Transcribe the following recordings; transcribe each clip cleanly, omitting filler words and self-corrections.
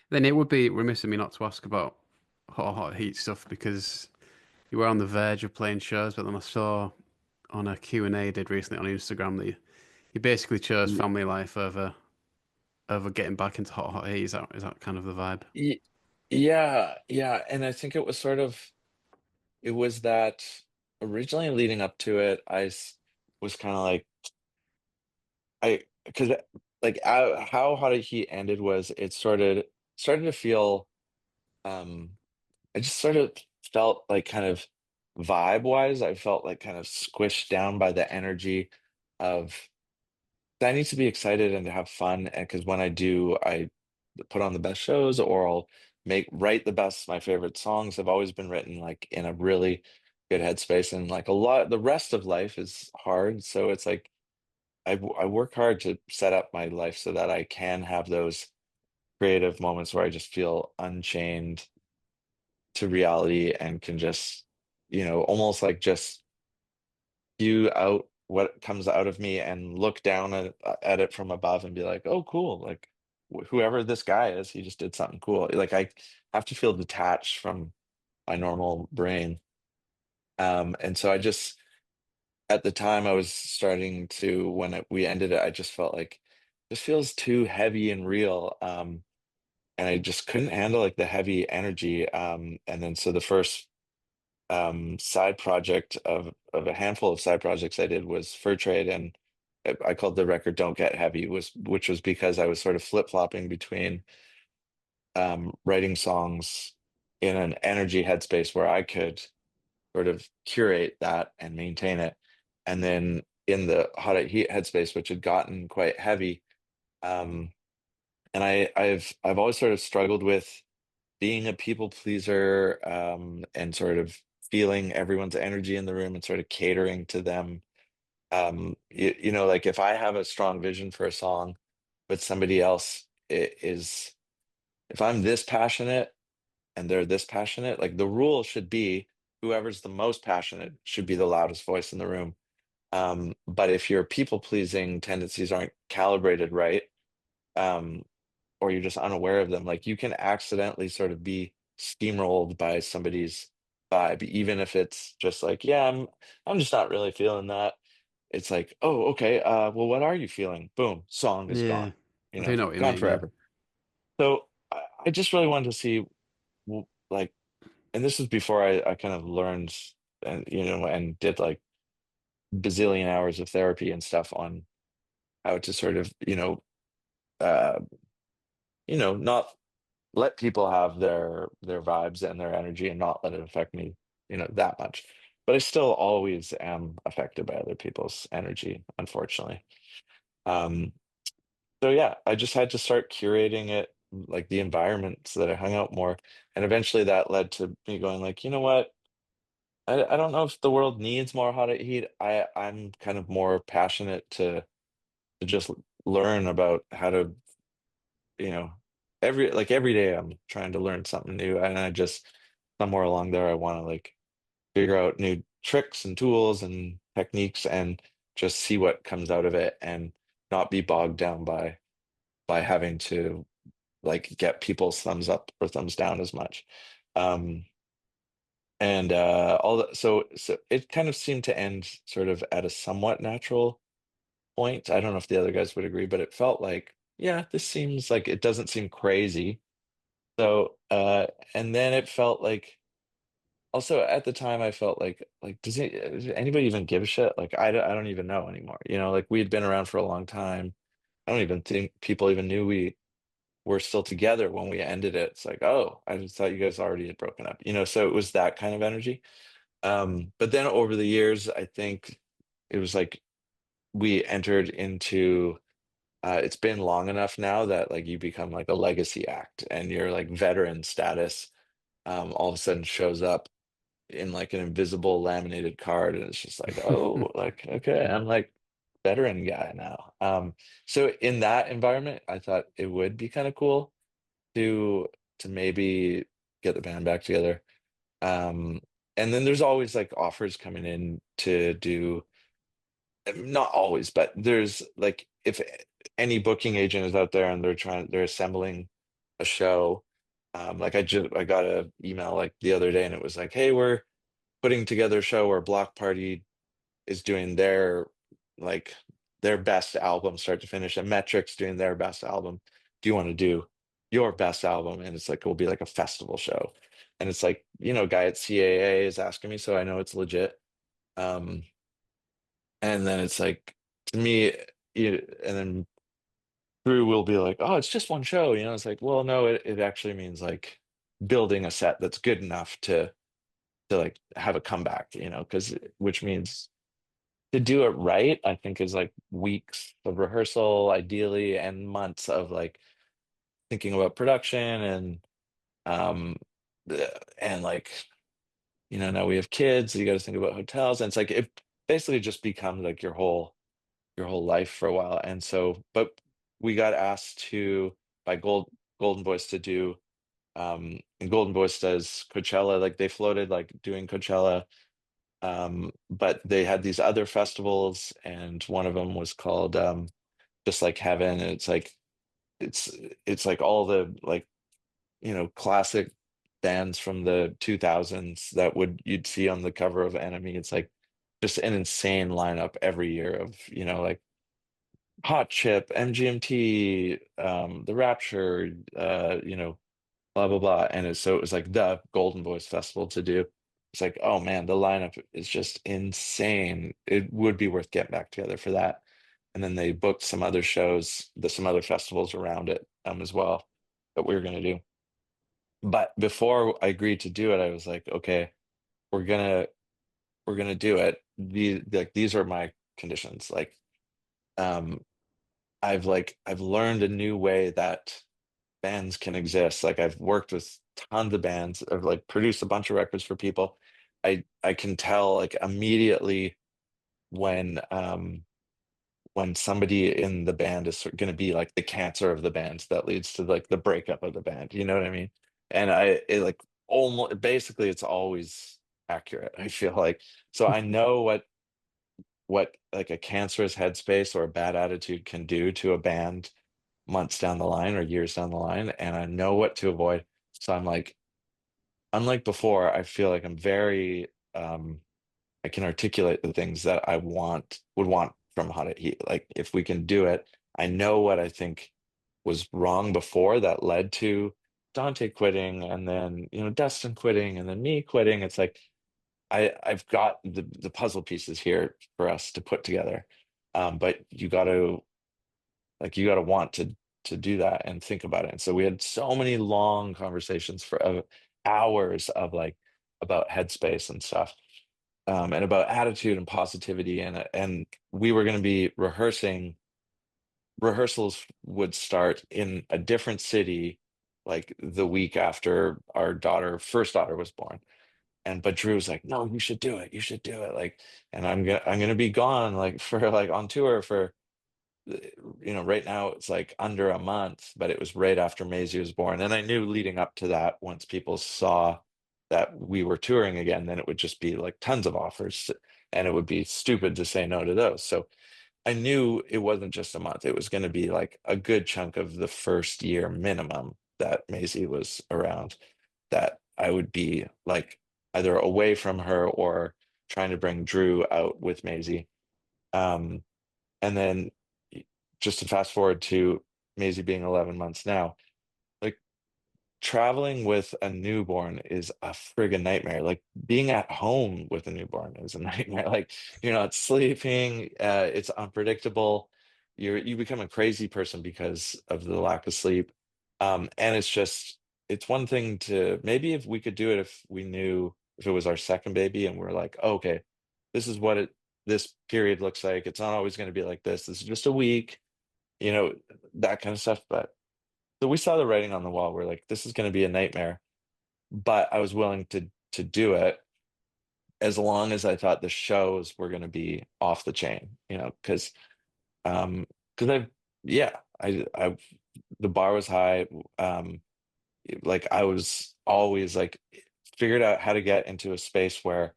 Then it would be remiss of me not to ask about hot heat stuff because you were on the verge of playing shows, but then I saw on a Q&A you did recently on Instagram that you basically chose Y- family life over getting back into hot heat. Is that kind of the vibe? y- Yeah, yeah, and I think it was sort of it was that originally leading up to it, was kind of like because like how Hot Heat ended was it started to feel um I just sort of felt like kind of vibe wise, I felt like kind of squished down by the energy of I need to be excited and to have fun. And because when I do, I put on the best shows or I'll write the best, my favorite songs have always been written like in a really good headspace. And like a lot, the rest of life is hard. So it's like I work hard to set up my life so that I can have those creative moments where I just feel unchained to reality and can just, almost like just spew out what comes out of me and look down at it from above and be like, oh, cool. Like whoever this guy is, he just did something cool. Like I have to feel detached from my normal brain. And so I just, at the time I was starting to, when we ended it, I just felt like this feels too heavy and real. And I just couldn't handle like the heavy energy. And then so the first side project of a handful of side projects I did was Fur Trade, and I called the record "Don't Get Heavy," which was because I was sort of flip-flopping between writing songs in an energy headspace where I could sort of curate that and maintain it, and then in the hot at heat headspace, which had gotten quite heavy. Um, and I've always sort of struggled with being a people pleaser, and sort of feeling everyone's energy in the room and sort of catering to them. Like if I have a strong vision for a song, but somebody else if I'm this passionate and they're this passionate, like the rule should be whoever's the most passionate should be the loudest voice in the room. But if your people pleasing tendencies aren't calibrated right, um, or you're just unaware of them, like you can accidentally sort of be steamrolled by somebody's vibe, even if it's just like, yeah, I'm just not really feeling that. It's like, oh, okay, well, what are you feeling? Boom, song is Yeah, gone, I do know what you gone mean. Yeah, forever. So I just really wanted to see, like, and this is before I kind of learned and and did like bazillion hours of therapy and stuff on how to sort of uh, not let people have their vibes and their energy and not let it affect me, that much. But I still always am affected by other people's energy, unfortunately. Um, so yeah, I just had to start curating it, like the environment, so that I hung out more. And eventually that led to me going like, you know what? I don't know if the world needs more hot heat. I'm kind of more passionate to just learn about how to you know, every day I'm trying to learn something new, and I just somewhere along there I want to like figure out new tricks and tools and techniques and just see what comes out of it and not be bogged down by having to like get people's thumbs up or thumbs down as much. Um, and all that, so it kind of seemed to end sort of at a somewhat natural point. I don't know if the other guys would agree, but it felt like, yeah, this seems like it doesn't seem crazy. So, and then it felt like also at the time I felt like does anybody even give a shit? Like I don't even know anymore. Like we had been around for a long time. I don't even think people even knew we were still together when we ended it. It's like, oh, I just thought you guys already had broken up. So it was that kind of energy. But then over the years, I think it was like we entered into it's been long enough now that like you become like a legacy act and your like veteran status all of a sudden shows up in like an invisible laminated card, and it's just like, oh, like okay, I'm like veteran guy now. So in that environment, I thought it would be kind of cool to maybe get the band back together. Um, and then there's always like offers coming in to do, not always, but there's like if any booking agent is out there and they're assembling a show. Like I got a email like the other day and it was like, hey, we're putting together a show where Block Party is doing like their best album start to finish, and Metric's doing their best album. Do you want to do your best album? And it's like it'll be like a festival show. And it's like, guy at CAA is asking me, so I know it's legit. Um, and then it's like to me, and then Drew will be like, oh, it's just one show, it's like, well, no, it actually means like building a set that's good enough to like have a comeback, because which means to do it right, I think is like weeks of rehearsal, ideally, and months of like thinking about production um and like, now we have kids, so you got to think about hotels, and it's like it basically just becomes like your whole life for a while. And so, but we got asked to by Golden Voice to do and Golden Voice does Coachella, like they floated like doing Coachella. But they had these other festivals, and one of them was called Just Like Heaven. And it's it's like all the like, classic bands from the 2000s that would you'd see on the cover of NME. It's like just an insane lineup every year of, like Hot Chip, MGMT, The Rapture, blah blah blah. And so it was like the Golden Voice Festival to do. It's like, oh man, the lineup is just insane. It would be worth getting back together for that. And then they booked some other shows, some other festivals around it as well that we were gonna do. But before I agreed to do it, I was like, okay, we're gonna we're gonna do it. These are my conditions. Um I've learned a new way that bands can exist. Like I've worked with tons of bands. I've like produced a bunch of records for people. I can tell like immediately when when somebody in the band is going to be like the cancer of the band that leads to like the breakup of the band. You know what I mean? And it like almost basically it's always accurate. I feel like so I know what like a cancerous headspace or a bad attitude can do to a band months down the line or years down the line, and I know what to avoid. So I'm like, unlike before, I feel like I'm very I can articulate the things that I would want from Hot at Heat. Like if we can do it, I know what I think was wrong before that led to Dante quitting and then, Dustin quitting and then me quitting. It's like I've got the puzzle pieces here for us to put together. But you got to want to do that and think about it. And so we had so many long conversations for hours of like about headspace and stuff, and about attitude and positivity. And we were going to be rehearsing. Rehearsals would start in a different city, like the week after our first daughter was born. And but Drew was like, no, you should do it. You should do it. Like, and I'm gonna be gone like for like on tour for right now it's like under a month, but it was right after Maisie was born. And I knew leading up to that, once people saw that we were touring again, then it would just be like tons of offers and it would be stupid to say no to those. So I knew it wasn't just a month. It was going to be like a good chunk of the first year minimum that Maisie was around, that I would be like either away from her or trying to bring Drew out with Maisie. Um, and then just to fast forward to Maisie being 11 months now, like traveling with a newborn is a friggin' nightmare. Like being at home with a newborn is a nightmare. Like you're not sleeping, it's unpredictable. You become a crazy person because of the lack of sleep. And it's one thing to maybe if we could do it if we knew if it was our second baby and we're like, oh, okay, this is what this period looks like. It's not always going to be like this. This is just a week, you know, that kind of stuff. But so we saw the writing on the wall. We're like, this is going to be a nightmare, but I was willing to do it as long as I thought the shows were going to be off the chain, because I've yeah, I the bar was high. Like I was always like figured out how to get into a space where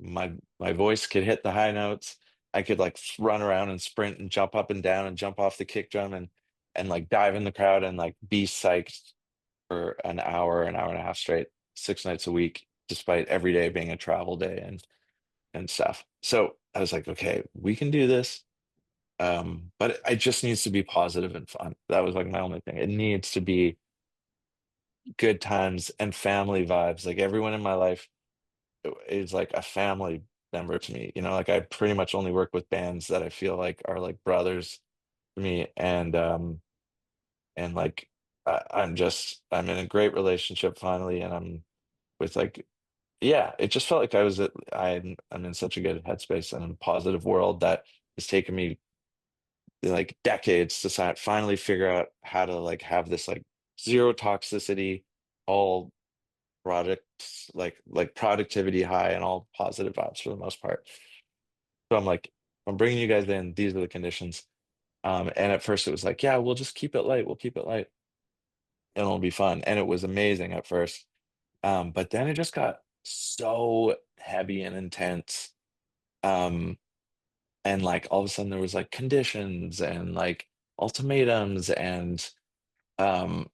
my voice could hit the high notes. I could like run around and sprint and jump up and down and jump off the kick drum and like dive in the crowd and like be psyched for an hour and a half straight, 6 nights a week, despite every day being a travel day and stuff. So I was like, okay, we can do this. But it just needs to be positive and fun. That was like my only thing. It needs to be good times and family vibes. Like everyone in my life is like a family member to me. You know, like I pretty much only work with bands that I feel like are like brothers to me. And like I'm in a great relationship finally, and I'm with like yeah, it just felt like I'm in such a good headspace and a positive world that it's taken me like decades to finally figure out how to like have this like zero toxicity, all products like productivity high and all positive vibes for the most part. So I'm like, I'm bringing you guys in. These are the conditions. And at first it was like, yeah, we'll just keep it light. We'll keep it light, and it'll be fun. And it was amazing at first. But then it just got so heavy and intense. Um, and like all of a sudden there was like conditions and like ultimatums um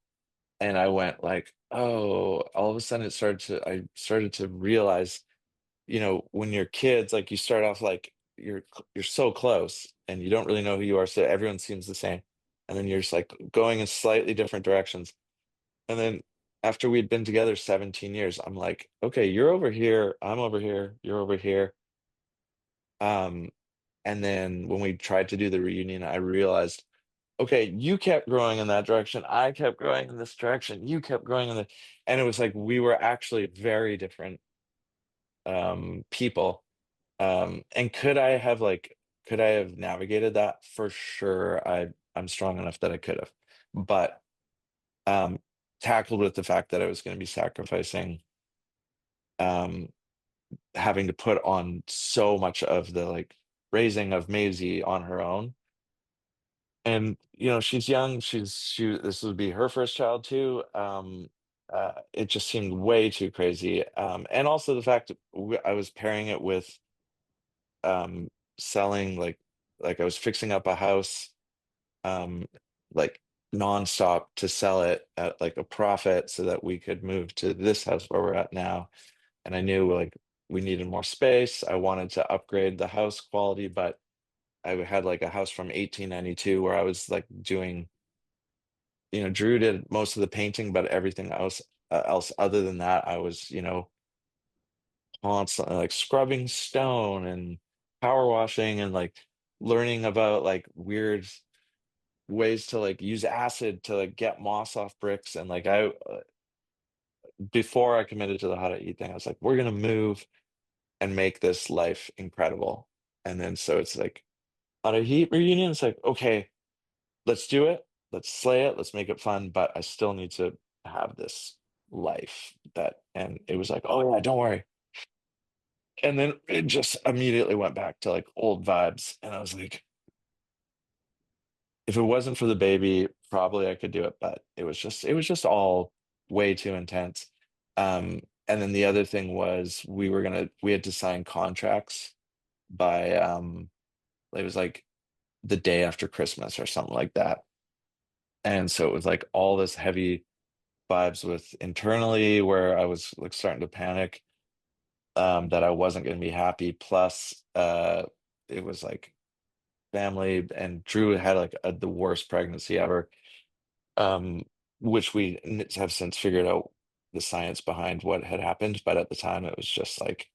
and I went like, oh, all of a sudden I started to realize, when you're kids, like you start off like you're so close and you don't really know who you are, so everyone seems the same. And then you're just like going in slightly different directions. And then after we'd been together 17 years, I'm like, okay, you're over here, I'm over here, you're over here. Um, and then when we tried to do the reunion, I realized, okay, you kept growing in that direction. I kept growing in this direction. You kept growing and it was like we were actually very different people. And could I have navigated that? For sure. I'm strong enough that I could have. But um tackled with the fact that I was going to be sacrificing um having to put on so much of the like raising of Maisie on her own. And she's young, this would be her first child too. It just seemed way too crazy. And also the fact that I was pairing it with um selling like I was fixing up a house um like nonstop to sell it at like a profit so that we could move to this house where we're at now. And I knew like we needed more space. I wanted to upgrade the house quality, but I had like a house from 1892 where I was like doing, Drew did most of the painting, but everything else other than that, I was, constantly like scrubbing stone and power washing and like learning about like weird ways to like use acid to like get moss off bricks. And like before I committed to the how to eat thing, I was like, we're gonna move and make this life incredible. And then so it's like how to heat reunion. It's like, okay, let's do it. Let's slay it. Let's make it fun. But I still need to have this life and it was like, oh yeah, don't worry. And then it just immediately went back to like old vibes. And I was like, if it wasn't for the baby, probably I could do it. But it was just all way too intense. And then the other thing was we had to sign contracts by, it was like the day after Christmas or something like that. And so it was like all this heavy vibes with internally where I was like starting to panic that I wasn't going to be happy. Plus, it was like family, and Drew had like the worst pregnancy ever, um, which we have since figured out the science behind what had happened. But at the time, it was just like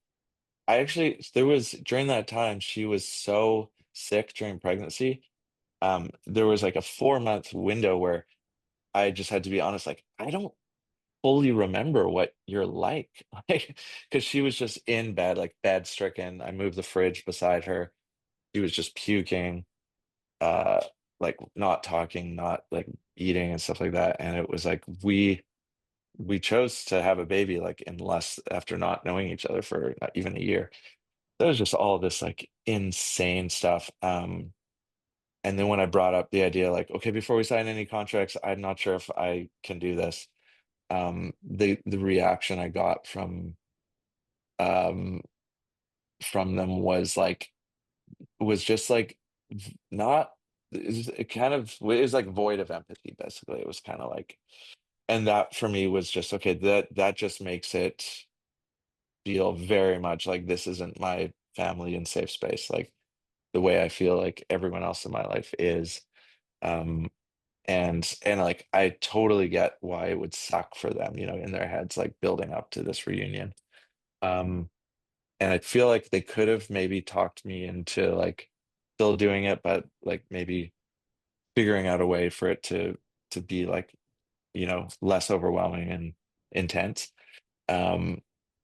there was during that time she was so sick during pregnancy. There was like a 4 month window where I just had to be honest, like I don't fully remember what you're like. Like, because she was just in bed, like bed stricken. I moved the fridge beside her. She was just puking, uh, like not talking, not like eating and stuff like that. And it was like we chose to have a baby like in less after not knowing each other for not even a year. That was just all this like insane stuff. And then when I brought up the idea, like, okay, before we sign any contracts, I'm not sure if I can do this. The reaction I got um from them was just like not it kind of it was like void of empathy basically. It was kind of like and that for me was just okay, that just makes it feel very much like this isn't my family and safe space, like the way I feel like everyone else in my life is. Um, and like I totally get why it would suck for them, in their heads, like building up to this reunion. Um, and I feel like they could have maybe talked me into like still doing it, but like maybe figuring out a way for it to be like, less overwhelming and intense. Um,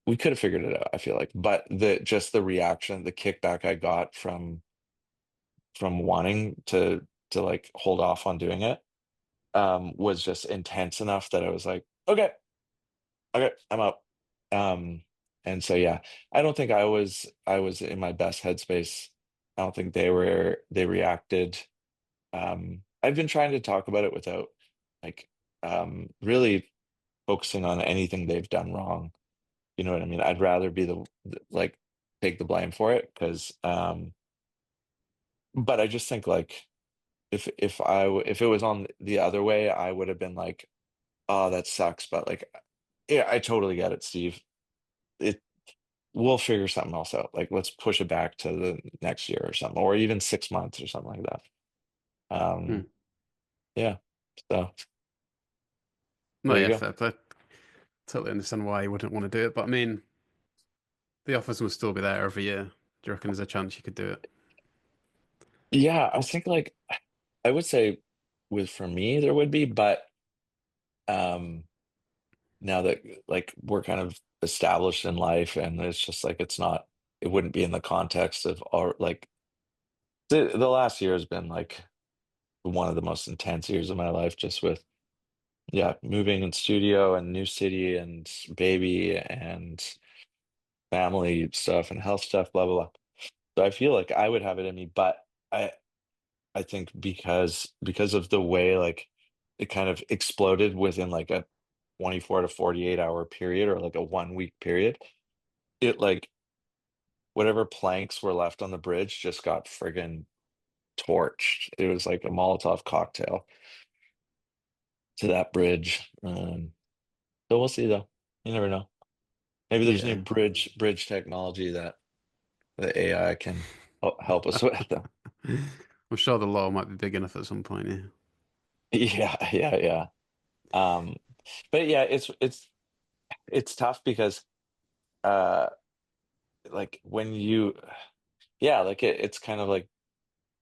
we could have figured it out, I feel like. But the reaction, the kickback I got from wanting to like hold off on doing it, was just intense enough that I was like, okay, okay, I'm out. Um, and so yeah, I don't think I was in my best headspace. I don't think they reacted. I've been trying to talk about it without like really focusing on anything they've done wrong. You know what I mean? I'd rather be like take the blame for it because but I just think like if it was on the other way, I would have been like, oh, that sucks. But like, yeah, I totally get it, Steve. It We'll figure something else out. Like, let's push it back to the next year or something, or even 6 months or something like that. Hmm. Um, yeah. So No, there you yeah, go. fair play. Totally understand why you wouldn't want to do it, but I mean, the offers will still be there every year. Do you reckon there's a chance you could do it? Yeah, I think like I would say with for me there would be, but um now that like we're kind of established in life and it's just like it wouldn't be in the context of our like the last year has been like one of the most intense years of my life just with yeah, moving in studio and new city and baby and family stuff and health stuff, blah blah blah. So I feel like I would have it in me, but I I think because of the way like it kind of exploded within like a 24 to 48 hour period or like a 1 week period, it like whatever planks were left on the bridge just got friggin' torched. It was like a Molotov cocktail to that bridge. So we'll see though. You never know. Maybe there's new Yeah. bridge technology that the AI can help us with. I'm sure the law might be big enough at some point, yeah. Yeah, yeah, yeah. Um, but yeah, it's tough because uh like when you yeah, like it's kind of like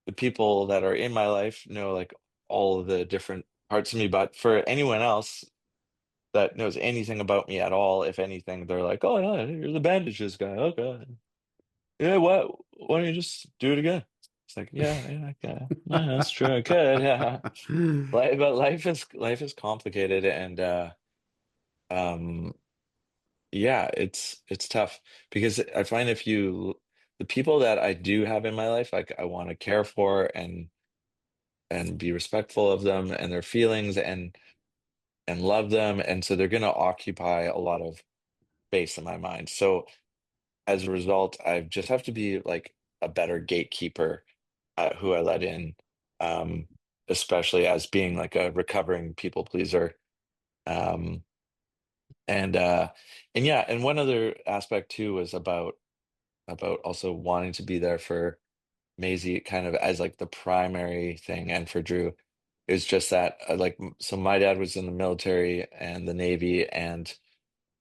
the people that are in my life know like all of the different parts of me, but for anyone else that knows anything about me at all, if anything, they're like, "Oh yeah, you're the bandages guy. Okay, yeah. Why don't you just do it again?" It's like, yeah, yeah, yeah, yeah, that's true. I could, yeah. But life is complicated, and um, yeah, it's tough because I find the people that I do have in my life, like I want to care for and be respectful of them and their feelings and love them, and so they're going to occupy a lot of space in my mind. So as a result, I just have to be like a better gatekeeper who I let in, um, especially as being like a recovering people pleaser. Um, and and yeah, and one other aspect too was about also wanting to be there for Maisie kind of as like the primary thing and for Drew. It was just that so my dad was in the military and the Navy and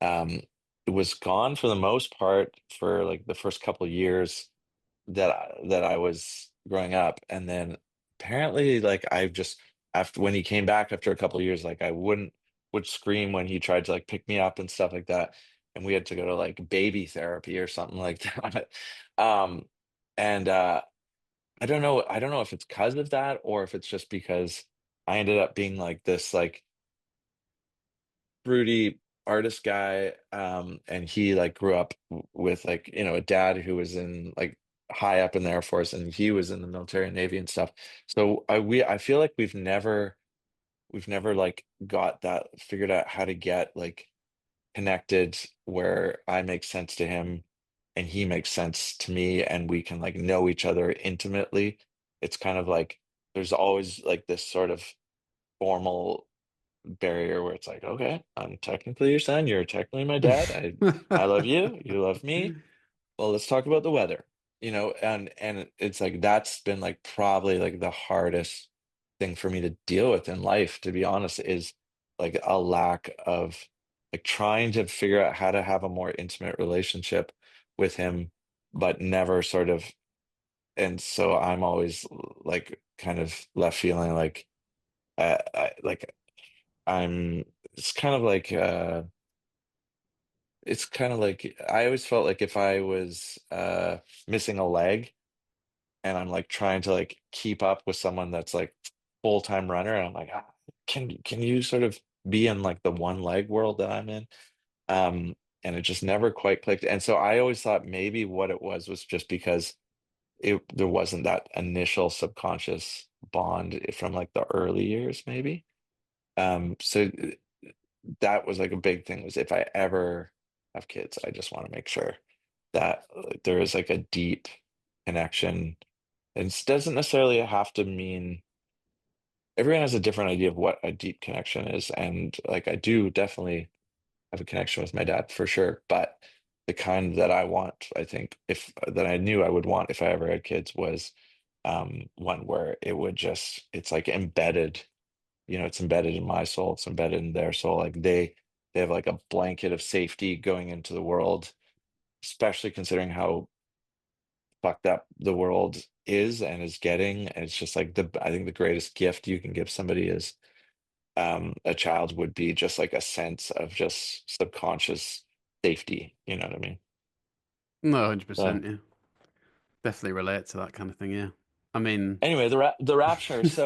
um it was gone for the most part for like the first couple of years that I was growing up. And then apparently like I've just after when he came back after a couple of years, like I would scream when he tried to like pick me up and stuff like that. And we had to go to like baby therapy or something like that. Um and I don't know if it's because of that or if it's just because I ended up being like this like broody artist guy, and he like grew up with like a dad who was in like high up in the Air Force and he was in the military and Navy and stuff. So I feel like we've never like got that figured out how to get like connected where I make sense to him and he makes sense to me and we can like know each other intimately. It's kind of like there's always like this sort of formal barrier where it's like, okay, I'm technically your son, you're technically my dad. I love you, you love me. Well, let's talk about the weather, and it's like that's been like probably like the hardest thing for me to deal with in life, to be honest, is like a lack of like trying to figure out how to have a more intimate relationship with him, but never sort of, and so I'm always like kind of left feeling like like I'm it's kind of like it's kind of like I always felt like if I was missing a leg and I'm like trying to like keep up with someone that's like full-time runner, and I'm like, can you sort of be in like the one leg world that I'm in? Um, and it just never quite clicked. And so I always thought maybe what it was just because there wasn't that initial subconscious bond from like the early years, maybe. So that was like a big thing, was if I ever have kids, I just want to make sure that there is like a deep connection. And it doesn't necessarily have to mean everyone has a different idea of what a deep connection is. And like I do definitely have a connection with my dad for sure, but the kind that I want, I think, if that I knew I would want if I ever had kids, was one where it would just, it's like embedded, it's embedded in my soul, it's embedded in their soul. Like they have like a blanket of safety going into the world, especially considering how fucked up the world is and is getting. And it's just like I think the greatest gift you can give somebody is a child would be just like a sense of just subconscious safety. You know what I mean? No, Uh, 100%. Yeah, definitely relate to that kind of thing. Yeah, I mean, anyway, the rapture. So